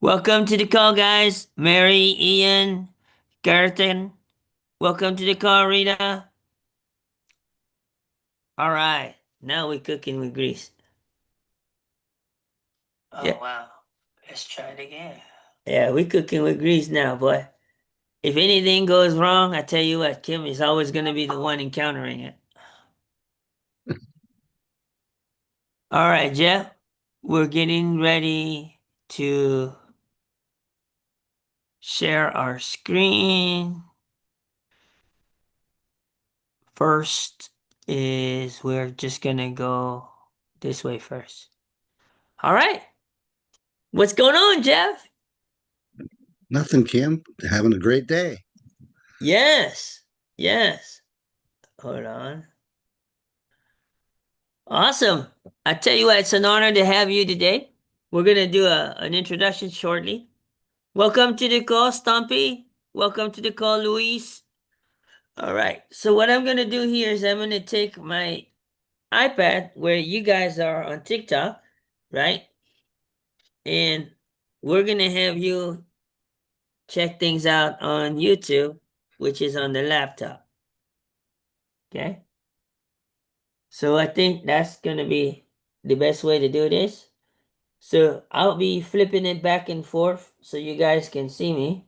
Welcome to the call, guys. Mary, Ian, Garton. Welcome to the call, Rita. All right. Now we're cooking with grease. Oh, Yeah. wow. Let's try it again. Yeah, we're cooking with grease now, boy. If anything goes wrong, I tell you what, Kim is always going to be the one encountering it. All right, Jeff. We're getting ready to share our screen. First is we're just going to go this way first. All right. What's going on, Jeff? Nothing, Kim. Having a great day. Yes. Yes. Hold on. Awesome. I tell you what, it's an honor to have you today. We're going to do an introduction shortly. Welcome to the call, Stumpy. Welcome to the call, Luis. All right. So what I'm going to do here is I'm going to take my iPad where you guys are on TikTok, right? And we're going to have you check things out on YouTube, which is on the laptop. Okay? So I think that's gonna be the best way to do this. So I'll be flipping it back and forth so you guys can see me.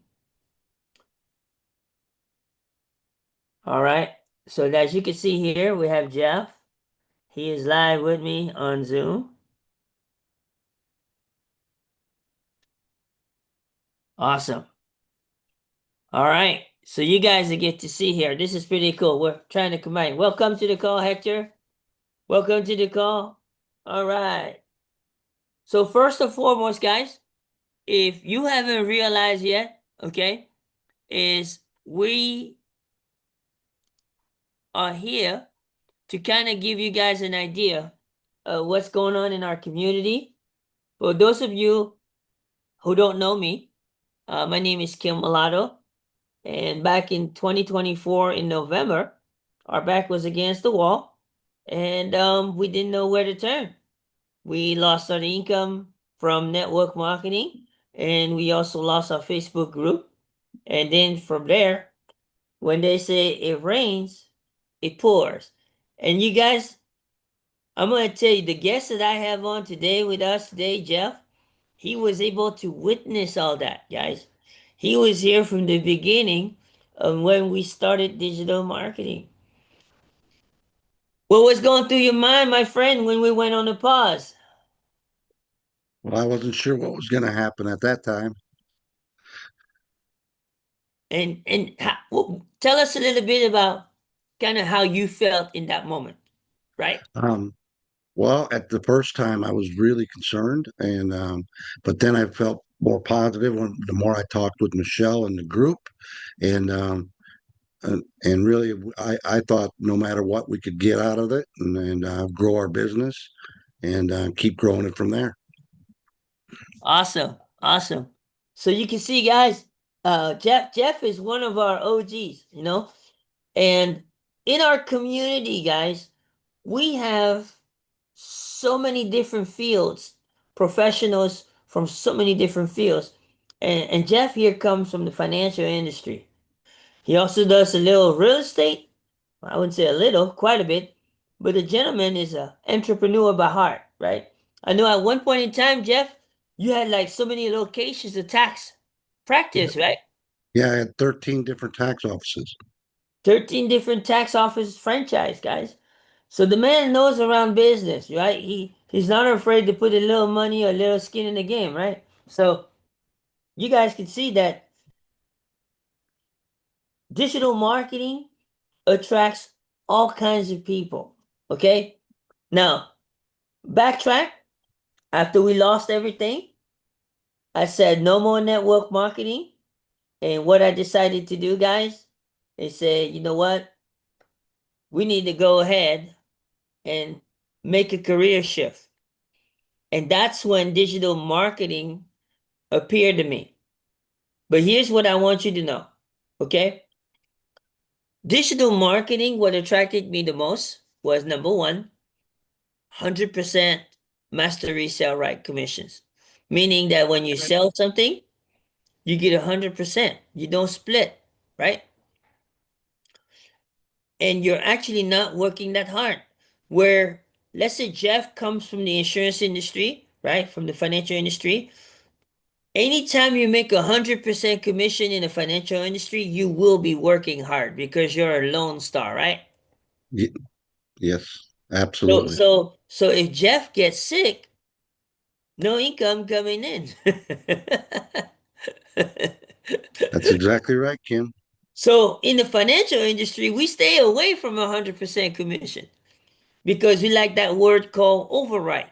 All right. So as you can see here, we have Jeff. He is live with me on Zoom. Awesome. All right. So you guys get to see here. This is pretty cool. We're trying to combine. Welcome to the call, Hector. Welcome to the call. All right. So first and foremost, guys, if you haven't realized yet, okay, is we are here to kind of give you guys an idea of what's going on in our community. For those of you who don't know me, my name is Kim Malato, and back in 2024 in November, our back was against the wall, and we didn't know where to turn. We lost our income from network marketing, and we also lost our Facebook group. And then from there, when they say it rains, it pours. And you guys, I'm going to tell you, the guest that I have on today with us today, Jeff, he was able to witness all that, guys. He was here from the beginning of when we started digital marketing. What was going through your mind, my friend, when we went on a pause? Well, I wasn't sure what was going to happen at that time. Tell us a little bit about kind of how you felt in that moment, right? Um, well, at the first time, I was really concerned, and but then I felt more positive when the more I talked with Michelle and the group, and and really, I thought no matter what, we could get out of it and grow our business and keep growing it from there. Awesome. Awesome. So you can see, guys, Jeff is one of our OGs, you know, and in our community, guys, we have so many different fields, professionals from so many different fields. And Jeff here comes from the financial industry. He also does a little real estate. I wouldn't say a little, quite a bit. But the gentleman is an entrepreneur by heart, right? I know at one point in time, Jeff, you had like so many locations of tax practice, right? Yeah, I had 13 different tax offices. 13 different tax office franchise, guys. So the man knows around business, right? He's not afraid to put a little money or a little skin in the game, right? So you guys can see that digital marketing attracts all kinds of people. Okay? Now, backtrack. After we lost everything, I said no more network marketing. And what I decided to do, guys, is say, you know what? We need to go ahead and make a career shift. And that's when digital marketing appeared to me. But here's what I want you to know, okay? Digital marketing, what attracted me the most was number one, 100% master resale right commissions. meaning that when you sell something, you get 100%. You don't split, right? And you're actually not working that hard. Where, let's say Jeff comes from the insurance industry, right? From the financial industry. Anytime you make 100% commission in the financial industry, you will be working hard because you're a lone star, right? Ye- yes, So, absolutely. so, so if Jeff gets sick, no income coming in. That's exactly right, Kim. So in the financial industry, we stay away from 100% commission because we like that word called override.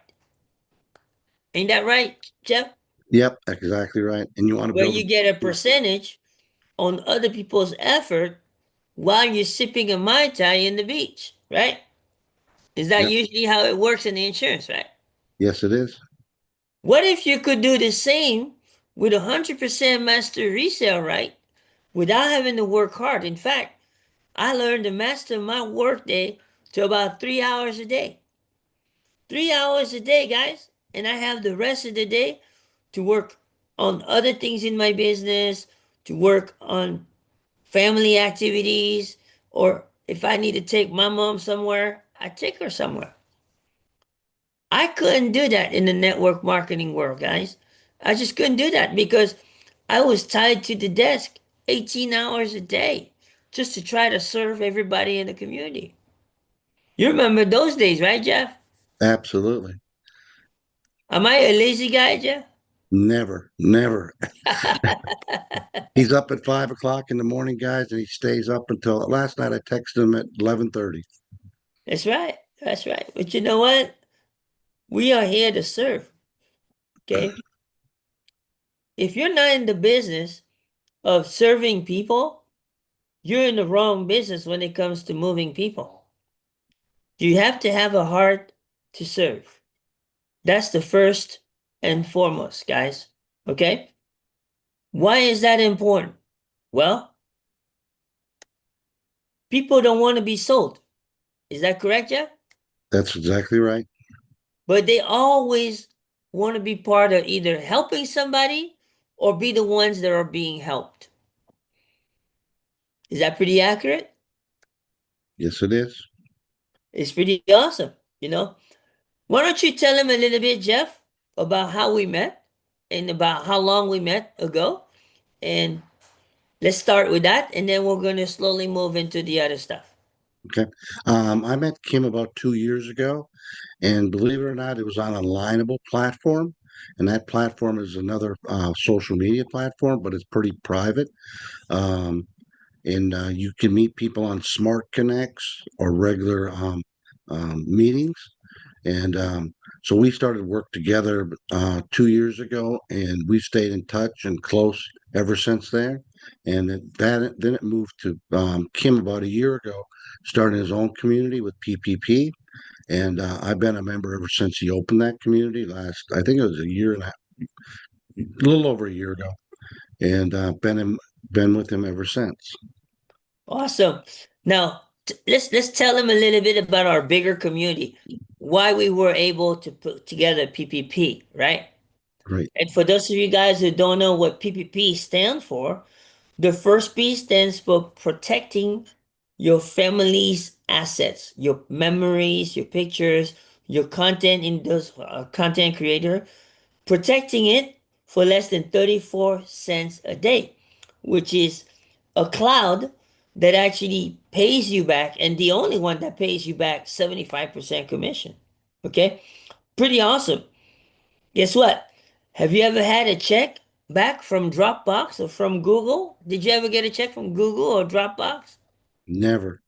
Ain't that right, Jeff? Yep, exactly right. And you want to Where build you get a percentage on other people's effort while you're sipping a Mai Tai in the beach, right? Is that Yep. usually how it works in the insurance, right? Yes, it is. What if you could do the same with 100% master resale, right? Without having to work hard. In fact, I learned to master my workday to about 3 hours a day. 3 hours a day, guys. And I have the rest of the day to work on other things in my business, to work on family activities, or if I need to take my mom somewhere, I take her somewhere. I couldn't do that in the network marketing world, guys. I just couldn't do that because I was tied to the desk 18 hours a day just to try to serve everybody in the community. You remember those days, right, Jeff? Absolutely. Am I a lazy guy, Jeff? Never, never. He's up at 5 o'clock in the morning, guys, and he stays up until last night. I texted him at 11:30. That's right. That's right. But you know what? We are here to serve. Okay. If you're not in the business of serving people, you're in the wrong business when it comes to moving people. You have to have a heart to serve. That's the first and foremost, guys. Okay. Why is that important? Well, people don't want to be sold. Is that correct, Jeff? That's exactly right. But they always want to be part of either helping somebody or be the ones that are being helped. Is that pretty accurate? Yes, it is. It's pretty awesome, you know? Why don't you tell him a little bit, Jeff, about how we met and about how long we met ago? And let's start with that, and then we're going to slowly move into the other stuff. Okay. I met Kim about 2 years ago, and believe it or not, it was on a lineable platform. And that platform is another social media platform, but it's pretty private. Um, and you can meet people on smart connects or regular meetings. And so we started work together 2 years ago, and we've stayed in touch and close ever since there. And then it moved to Kim about a year ago, starting his own community with PPP. And I've been a member ever since he opened that community last, I think it was a year and a little over a year ago, and been with him ever since. Awesome. Now, let's tell him a little bit about our bigger community, why we were able to put together PPP, right? Great. And for those of you guys who don't know what PPP stands for, the first P stands for protecting your family's assets, your memories, your pictures, your content in those content creator, protecting it for less than 34 cents a day, which is a cloud that actually pays you back and the only one that pays you back 75% commission. Okay? Pretty awesome. Guess what? Have you ever had a check back from Dropbox or from Google? Did you ever get a check from Google or Dropbox? Never.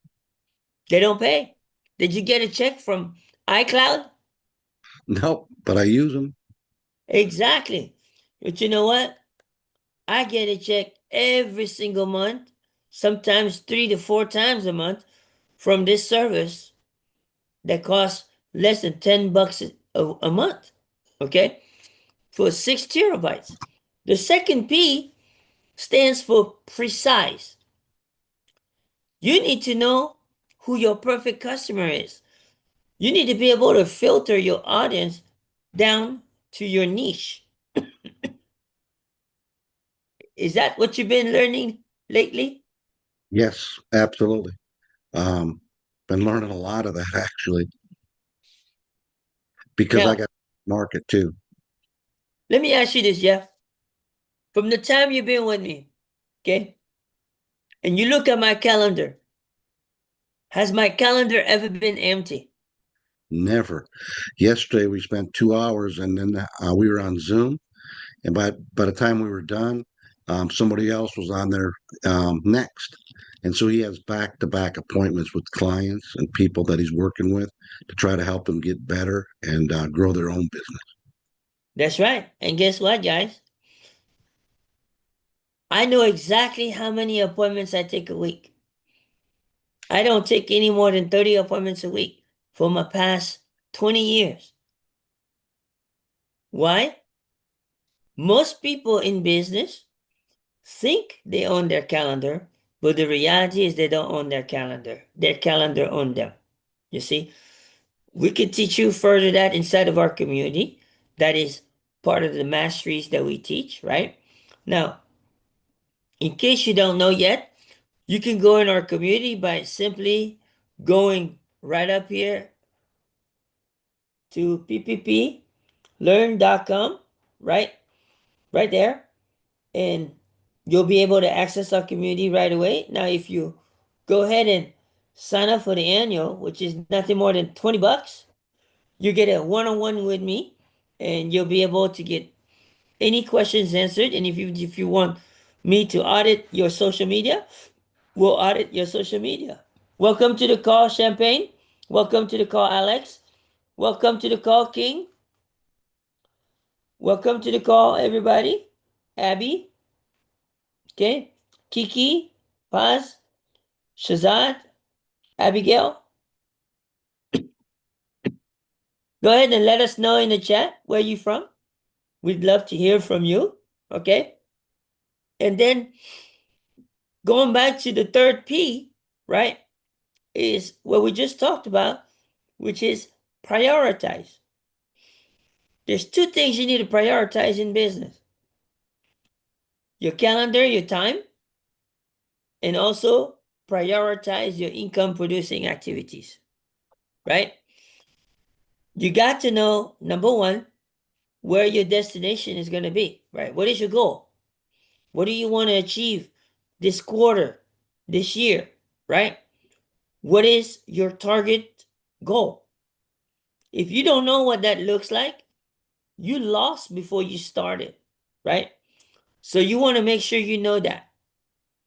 They don't pay. Did you get a check from iCloud? Nope, but I use them. Exactly. But you know what? I get a check every single month, sometimes 3 to 4 times a month from this service that costs less than $10 a month. Okay? For 6 terabytes. The second P stands for precise. You need to know who your perfect customer is. You need to be able to filter your audience down to your niche. Is that what you've been learning lately? Yes, absolutely. Um, been learning a lot of that actually because I Now, got market too. let me ask you this, Jeff. From the time you've been with me, okay, and you look at my calendar, has my calendar ever been empty? Never. Yesterday we spent 2 hours and then we were on Zoom. And by the time we were done, somebody else was on there next. And so he has back to back appointments with clients and people that he's working with to try to help them get better and grow their own business. That's right. And guess what, guys? I know exactly how many appointments I take a week. I don't take any more than 30 appointments a week for my past 20 years. Why? Most people in business think they own their calendar, but the reality is they don't own their calendar. Their calendar owns them. You see, we could teach you further that inside of our community. That is part of the masteries that we teach, right? Now, in case you don't know yet, you can go in our community by simply going right up here to ppplearn.com, right? Right there. And you'll be able to access our community right away. Now, if you go ahead and sign up for the annual, which is nothing more than $20, you get a one-on-one with me and you'll be able to get any questions answered. And if you want me to audit your social media, we'll audit your social media. Welcome to the call, Champagne. Welcome to the call, Alex. Welcome to the call, King. Welcome to the call, everybody. Abby, okay. Kiki, Paz, Shazad, Abigail. Go ahead and let us know in the chat where you from. We'd love to hear from you, okay? And then going back to the third P, right, is what we just talked about, which is prioritize. There's two things you need to prioritize in business: your calendar, your time, and also prioritize your income producing activities, right? You got to know, number one, where your destination is going to be, right? What is your goal? What do you want to achieve this quarter, this year, right? What is your target goal? If you don't know what that looks like, you lost before you started, right? So you want to make sure you know that,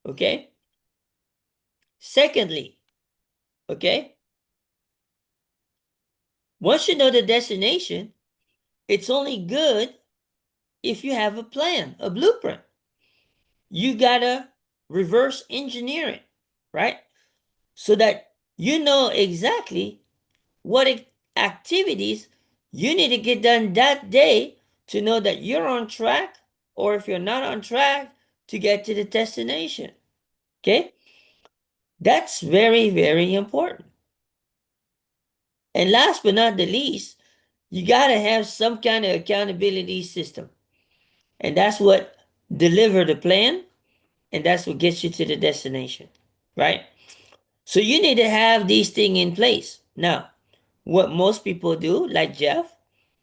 okay? Secondly, okay, once you know the destination, it's only good if you have a plan, a blueprint. You gotta reverse engineer it, right? So that you know exactly what activities you need to get done that day to know that you're on track, or if you're not on track, to get to the destination. Okay? That's very, very important. And last but not the least, you got to have some kind of accountability system. And that's what deliver the plan, and that's what gets you to the destination, right? So you need to have these things in place. Now, what most people do, like Jeff,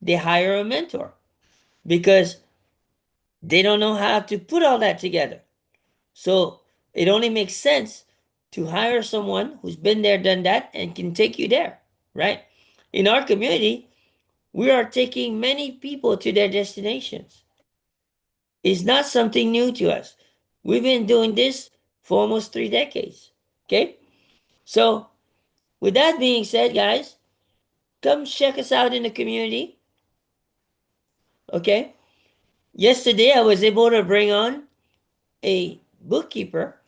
they hire a mentor because they don't know how to put all that together. So it only makes sense to hire someone who's been there, done that, and can take you there, right? In our community, we are taking many people to their destinations. It's not something new to us. We've been doing this for almost 3 decades. Okay? So, with that being said, guys, come check us out in the community. Okay? Yesterday, I was able to bring on a bookkeeper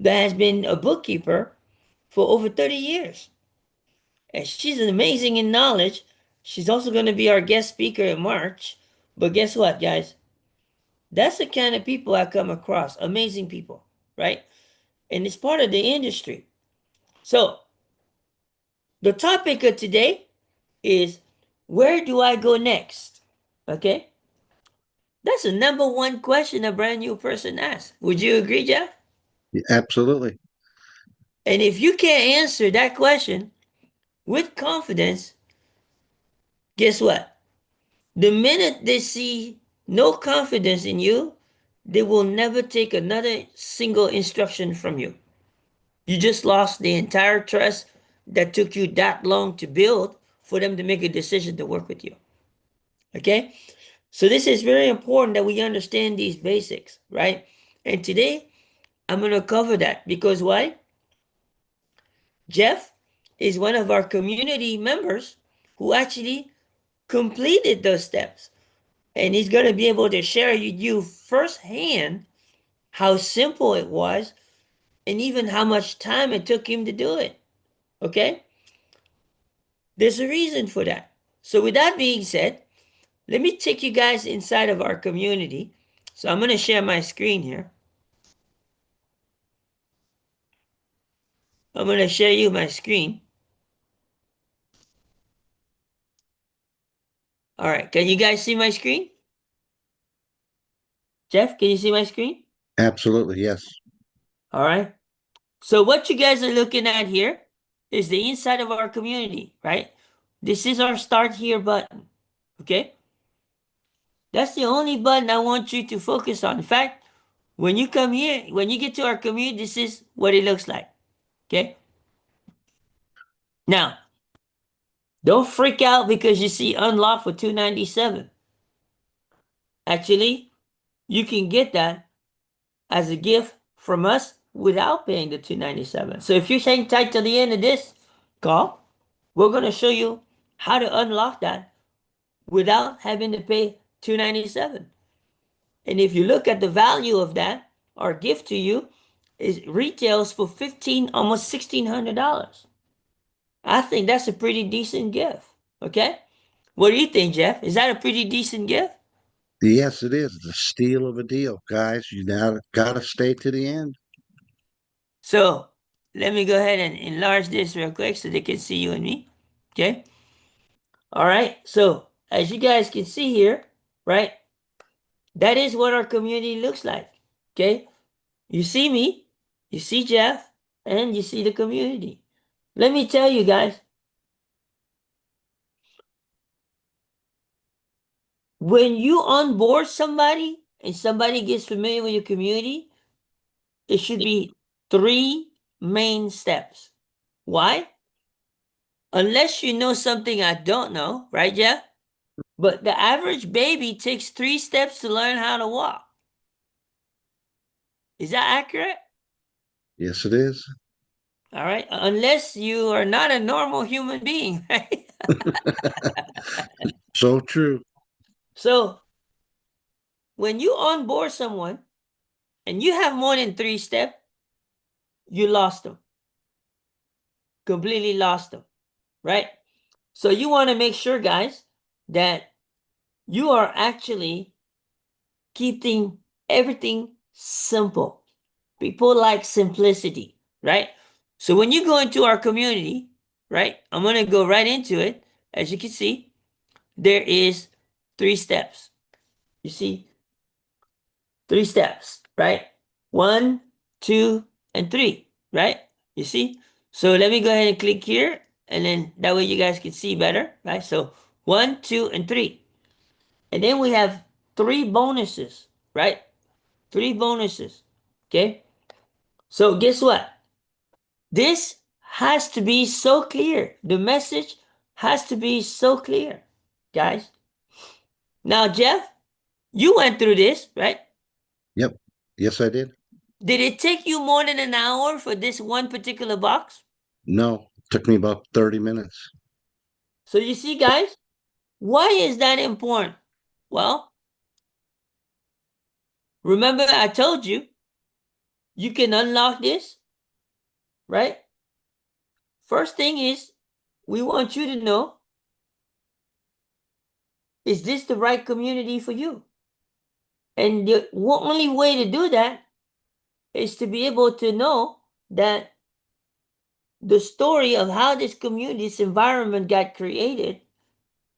that has been a bookkeeper for over 30 years. And she's amazing in knowledge. She's also going to be our guest speaker in March. But guess what, guys? That's the kind of people I come across. Amazing people, right? And it's part of the industry. So, the topic of today is, where do I go next? Okay? That's the number one question a brand new person asks. Would you agree, Jeff? Absolutely. And if you can't answer that question with confidence, guess what? The minute they see no confidence in you, they will never take another single instruction from you. You just lost the entire trust that took you that long to build for them to make a decision to work with you. Okay? So this is very important that we understand these basics, right? And today I'm going to cover that because why? Jeff is one of our community members who actually completed those steps. And he's going to be able to share with you firsthand how simple it was and even how much time it took him to do it. Okay? There's a reason for that. So, with that being said, let me take you guys inside of our community. So, I'm going to share my screen here. I'm going to share you my screen. All right. Can you guys see my screen? Jeff, can you see my screen? Absolutely. Yes. All right. So, what you guys are looking at here is the inside of our community, right? This is our start here button. Okay. That's the only button I want you to focus on. In fact, when you come here, when you get to our community, this is what it looks like. Okay. Now, don't freak out because you see unlocked for 297. Actually, you can get that as a gift from us without paying the 297. So if you're hang tight to the end of this call, we're going to show you how to unlock that without having to pay 297. And if you look at the value of that, our gift to you is retails for 15, almost $1,600. I think that's a pretty decent gift. Okay. What do you think, Jeff? Is that a pretty decent gift? Yes, it is. It's a steal of a deal, guys. You now got to stay to the end. So let me go ahead and enlarge this real quick so they can see you and me. Okay. All right. So as you guys can see here, right, that is what our community looks like. Okay. You see me, you see Jeff, and you see the community. Let me tell you guys, when you onboard somebody and somebody gets familiar with your community, it should be three main steps. Why? Unless you know something I don't know, right, Jeff? But the average baby takes 3 steps to learn how to walk. Is that accurate? Yes, it is. All right. Unless you are not a normal human being, right? So true. So when you onboard someone and you have more than 3 steps, you lost them. Completely lost them, right? So you want to make sure, guys, that you are actually keeping everything simple. People like simplicity, right? So when you go into our community, right, I'm going to go right into it. As you can see, there is 3 steps. You see, 3 steps, right? One, two, and three, right? You see? So let me go ahead and click here, and then that way you guys can see better, right? So one, two, and three. And then we have 3 bonuses, right? 3 bonuses. Okay. So guess what? This has to be so clear. The message has to be so clear, guys. Now, Jeff, you went through this, right? Yep. Yes, I did. Did it take you more than an hour for this one particular box? No, took me about 30 minutes. So you see, guys, why is that important? Well, remember I told you you can unlock this, right? First thing is we want you to know, is this the right community for you? And the only way to do that is to be able to know that the story of how this community, this environment got created,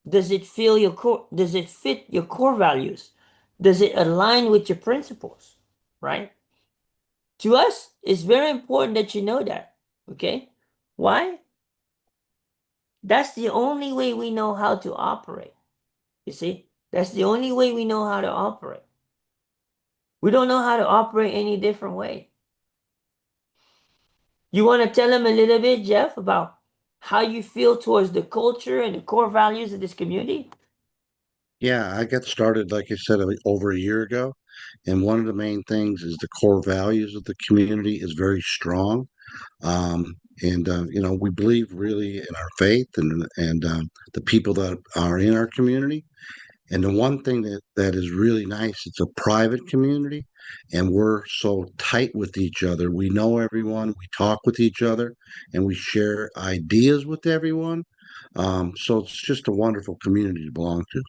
does it fit your core values? Does it align with your principles? Right? To us, it's very important that you know that. Okay? Why? That's the only way we know how to operate. You see? That's the only way we know how to operate. We don't know how to operate any different way. You want to tell them a little bit, Jeff, about how you feel towards the culture and the core values of this community? Yeah, I got started, like I said, over a year ago. And one of the main things is the core values of the community is very strong. We believe really in our faith and the people that are in our community. And the one thing that is really nice, it's a private community, and we're so tight with each other. We know everyone, we talk with each other, and we share ideas with everyone. So it's just a wonderful community to belong to.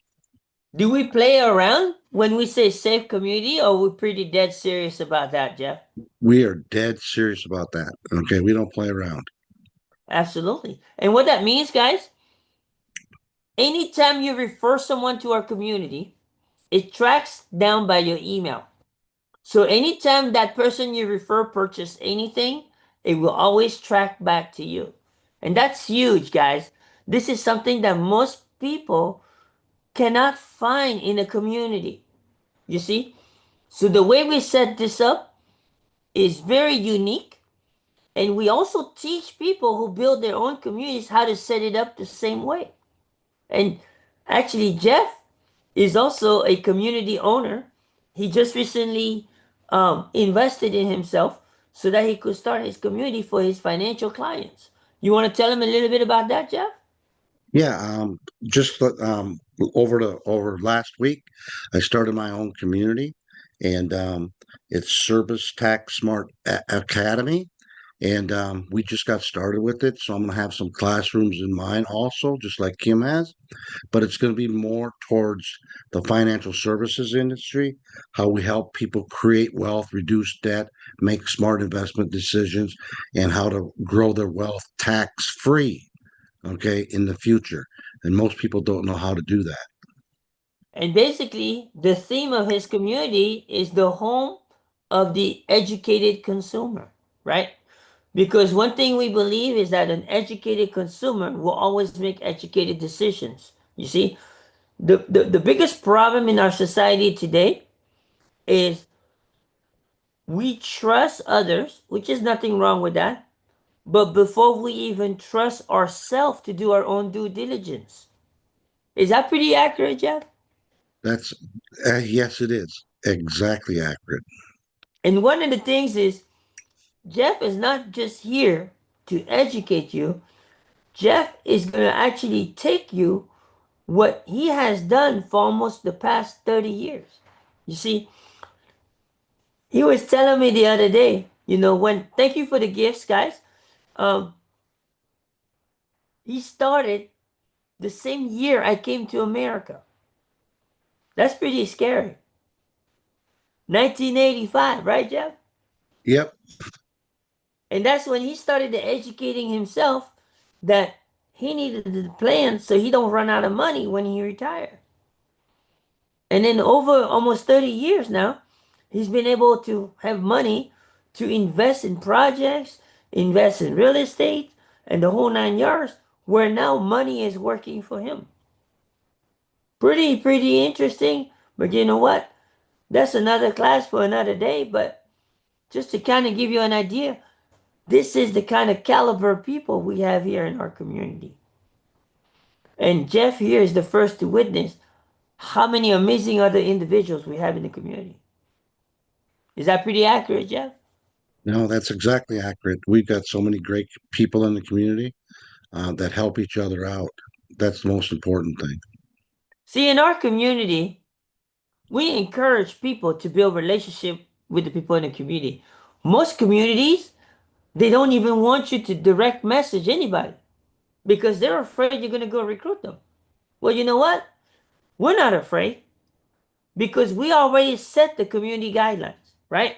Do we play around when we say safe community, or we're pretty dead serious about that, Jeff? We are dead serious about that. Okay, we don't play around. Absolutely. And what that means, guys, anytime you refer someone to our community, it tracks down by your email. So anytime that person you refer purchase anything, it will always track back to you. And that's huge, guys. This is something that most people cannot find in a community. You see? So the way we set this up is very unique. And we also teach people who build their own communities how to set it up the same way. And actually, Jeff is also a community owner. He just recently invested in himself so that he could start his community for his financial clients. You want to tell him a little bit about that, Jeff? Yeah, just over last week, I started my own community, and it's Service Tax Smart Academy, and we just got started with it. So I'm going to have some classrooms in mind also, just like Kim has, but it's going to be more towards the financial services industry, how we help people create wealth, reduce debt, make smart investment decisions, and how to grow their wealth tax free, okay, in the future. And most people don't know how to do that. And basically, the theme of his community is the home of the educated consumer, right? Because one thing we believe is that an educated consumer will always make educated decisions. You see, the biggest problem in our society today is we trust others, which is nothing wrong with that. But before we even trust ourselves to do our own due diligence. Is that pretty accurate, Jeff? That's, yes, it is exactly accurate. And one of the things is Jeff is not just here to educate you. Jeff is going to actually take you what he has done for almost the past 30 years. You see, he was telling me the other day, thank you for the gifts, guys. Um, he started the same year I came to America. That's pretty scary. 1985, right, Jeff? Yep. And that's when he started educating himself that he needed the plan so he don't run out of money when he retired. And then over almost 30 years now, he's been able to have money to invest in projects, invest in real estate, and the whole 9 yards, where now money is working for him. Pretty interesting. But you know what? That's another class for another day. But just to kind of give you an idea, this is the kind of caliber of people we have here in our community. And Jeff here is the first to witness how many amazing other individuals we have in the community. Is that pretty accurate, Jeff? No, that's exactly accurate. We've got so many great people in the community that help each other out. That's the most important thing. See, in our community, we encourage people to build relationship with the people in the community. Most communities, they don't even want you to direct message anybody because they're afraid you're going to go recruit them. Well, you know what? We're not afraid because we already set the community guidelines, right?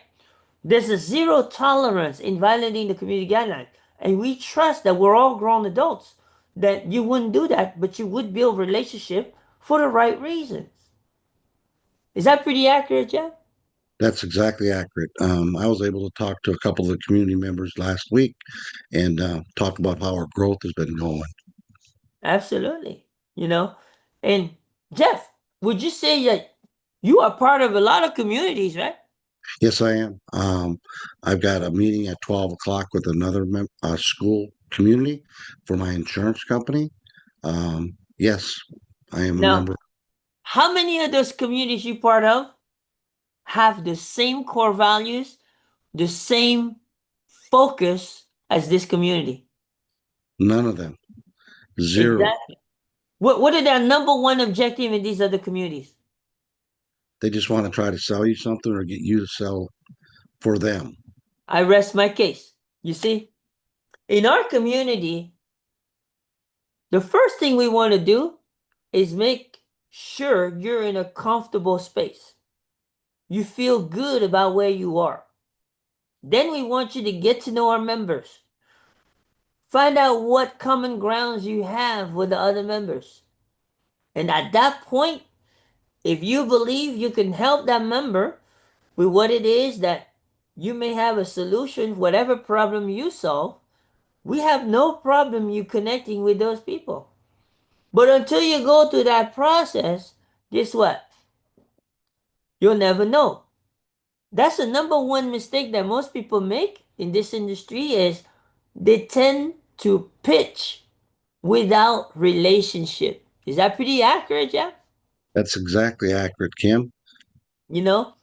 There's a zero tolerance in violating the community guidelines. And we trust that we're all grown adults, that you wouldn't do that, but you would build relationship for the right reasons. Is that pretty accurate, Jeff? That's exactly accurate. I was able to talk to a couple of the community members last week and talk about how our growth has been going. Absolutely. You know, and Jeff, would you say that you are part of a lot of communities, right? Yes, I am. I've got a meeting at 12 o'clock with another school community for my insurance company. Yes, I am a Now, member. how many of those communities you part of have the same core values, the same focus as this community? None of them. Zero. Exactly. What are their number one objective in these other communities? They just want to try to sell you something or get you to sell for them. I rest my case. You see, in our community, the first thing we want to do is make sure you're in a comfortable space. You feel good about where you are. Then we want you to get to know our members. Find out what common grounds you have with the other members. And at that point, if you believe you can help that member with what it is that you may have a solution, whatever problem you solve, we have no problem you connecting with those people. But until you go through that process, guess what? You'll never know. That's the number one mistake that most people make in this industry is they tend to pitch without relationship. Is that pretty accurate, Jeff? That's exactly accurate, Kim. You know,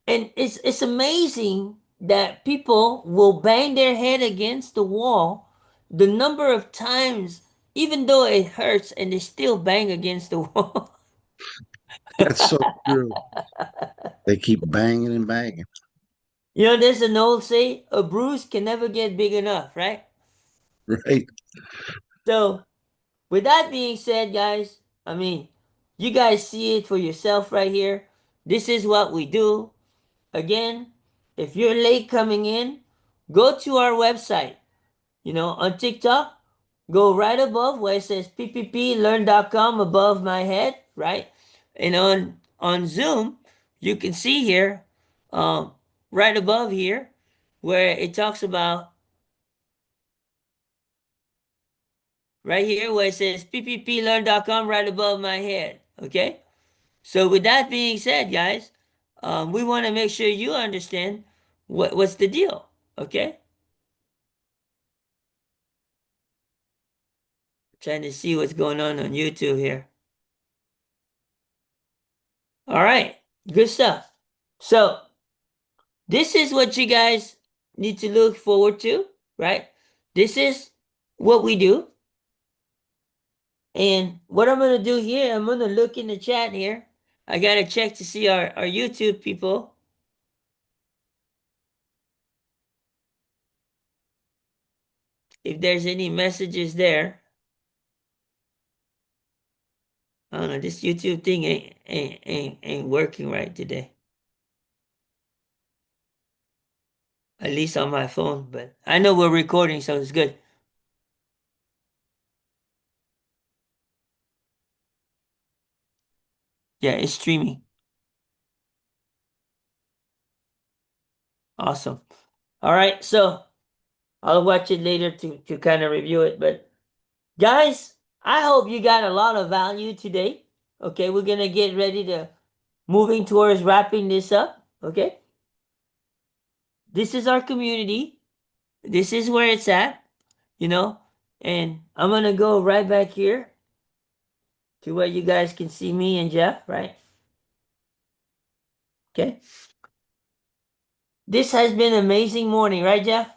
and it's amazing that people will bang their head against the wall the number of times, even though it hurts, and they still bang against the wall. That's so true. They keep banging and banging. You know, there's an old say: a bruise can never get big enough, right? Right. So, with that being said, guys, I mean, you guys see it for yourself right here. This is what we do. Again, if you're late coming in, go to our website. You know, on TikTok, go right above where it says ppplearn.com above my head, right? And on Zoom, you can see here, um, right above here, where it talks about right here where it says ppplearn.com right above my head. Okay. So with that being said, guys, we want to make sure you understand what's the deal. Okay. Trying to see what's going on YouTube here. All right. Good stuff. So this is what you guys need to look forward to, right? This is what we do. And what I'm going to do here, I'm going to look in the chat here. I got to check to see our YouTube people. If there's any messages there. I don't know. This YouTube thing ain't working right today. At least on my phone, but I know we're recording, so it's good. Yeah, it's streaming. Awesome. All right, so I'll watch it later to kind of review it. But guys, I hope you got a lot of value today. Okay, we're gonna get ready to moving towards wrapping this up. Okay, this is our community. This is where it's at. You know, and I'm gonna go right back here to where you guys can see me and Jeff. Right. Okay. This has been an amazing morning, right, Jeff?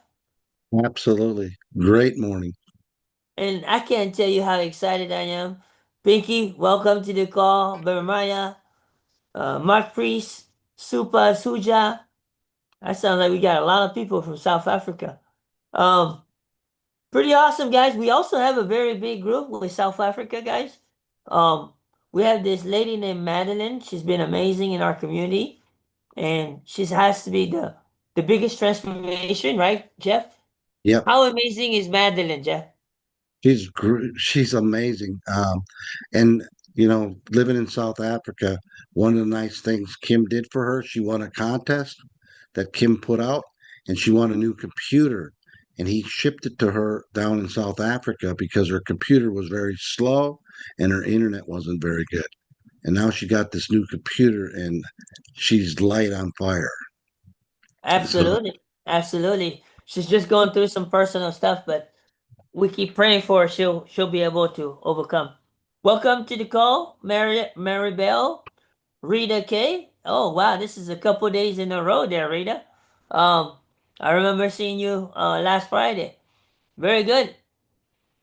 Absolutely. Great morning. And I can't tell you how excited I am. Pinky, welcome to the call. Bermaya, Mark Priest, Supa, Suja. That sounds like we got a lot of people from South Africa. Um, Pretty awesome, guys. We also have a very big group with South Africa, guys. Um, we have this lady named Madeline. She's been amazing in our community, and she has to be the biggest transformation, right, Jeff? Yep. How amazing is Madeline, Jeff? She's amazing. And living in South Africa, one of the nice things Kim did for her, she won a contest that Kim put out, and she won a new computer. And he shipped it to her down in South Africa because her computer was very slow and her internet wasn't very good. And now she got this new computer and she's light on fire. So, Absolutely. Absolutely. She's just going through some personal stuff, but we keep praying for her. She'll be able to overcome. Welcome to the call, Maribel, Rita K. Oh wow, this is a couple days in a row there, Rita. Um, I remember seeing you last Friday. Very good.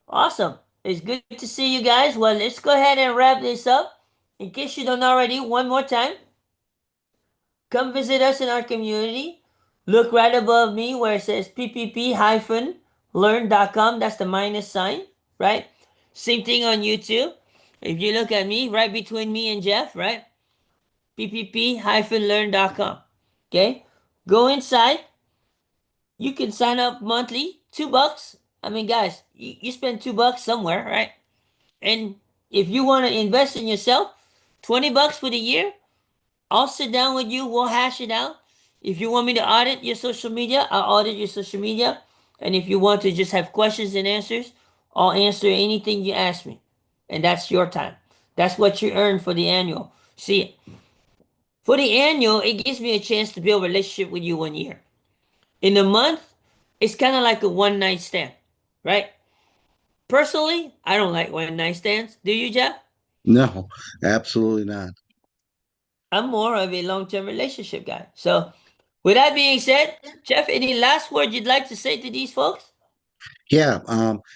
Awesome. It's good to see you guys. Well, let's go ahead and wrap this up. In case you don't already, one more time, come visit us in our community. Look right above me where it says ppp-learn.com. That's the minus sign, right? Same thing on YouTube. If you look at me, right between me and Jeff, right? ppp-learn.com. Okay? Go inside. You can sign up monthly, $2. I mean, guys, you spend $2 somewhere, right? And if you want to invest in yourself, $20 for the year, I'll sit down with you. We'll hash it out. If you want me to audit your social media, I'll audit your social media. And if you want to just have questions and answers, I'll answer anything you ask me. And that's your time. That's what you earn for the annual. See, for the annual, it gives me a chance to build a relationship with you 1 year. In a month, it's kind of like a one night stand, right? Personally, I don't like one night stands. Do you, Jeff? no, absolutely not. I'm more of a long term relationship guy. So, with that being said, Jeff, any last word you'd like to say to these folks? Yeah,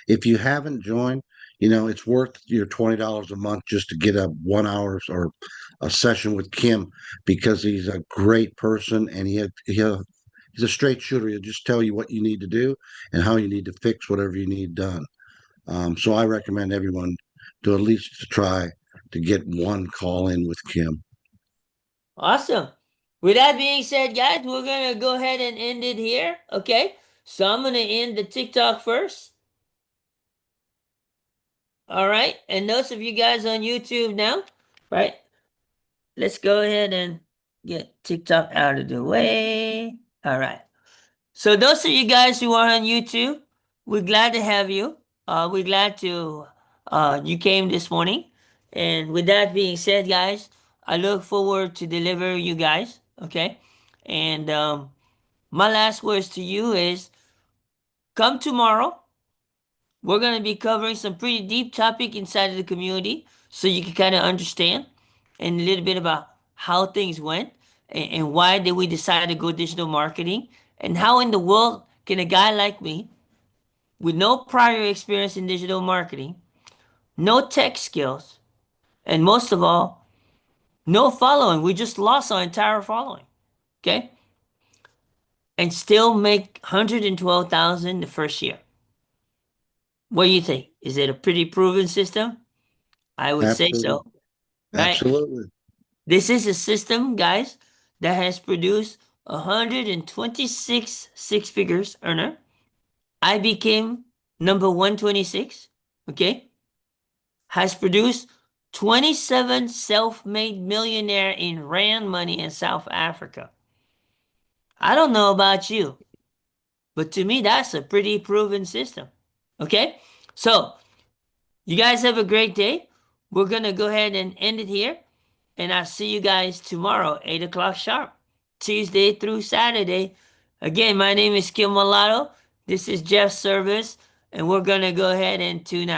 if you haven't joined, it's worth your $20 a month just to get a 1 hour or a session with Kim because he's a great person and he's a straight shooter. He'll just tell you what you need to do and how you need to fix whatever you need done. So I recommend everyone to at least to try to get one call in with Kim. Awesome. With that being said, guys, we're going to go ahead and end it here. Okay. So, I'm going to end the TikTok first. All right. And those of you guys on YouTube now, right? Let's go ahead and get TikTok out of the way. All right. So those of you guys who are on YouTube, we're glad to have you. We're glad to you came this morning. And with that being said, guys, I look forward to deliver you guys. Okay. And my last words to you is come tomorrow. We're going to be covering some pretty deep topic inside of the community so you can kind of understand and a little bit about how things went and why did we decide to go digital marketing and how in the world can a guy like me with no prior experience in digital marketing, no tech skills, and most of all, no following. We just lost our entire following. Okay? And still make 112,000 the first year. What do you think? Is it a pretty proven system? I would say Absolutely. so, right? Absolutely. This is a system, guys, that has produced 126 six figures earner. I became number 126, okay? Has produced 27 self-made millionaire in rand money in South Africa. I don't know about you, but to me that's a pretty proven system. Okay? So, you guys have a great day. We're going to go ahead and end it here. And I'll see you guys tomorrow, 8 o'clock sharp, Tuesday through Saturday. Again, my name is Kim Mulatto. This is Jeff's Service. And we're going to go ahead and tune out.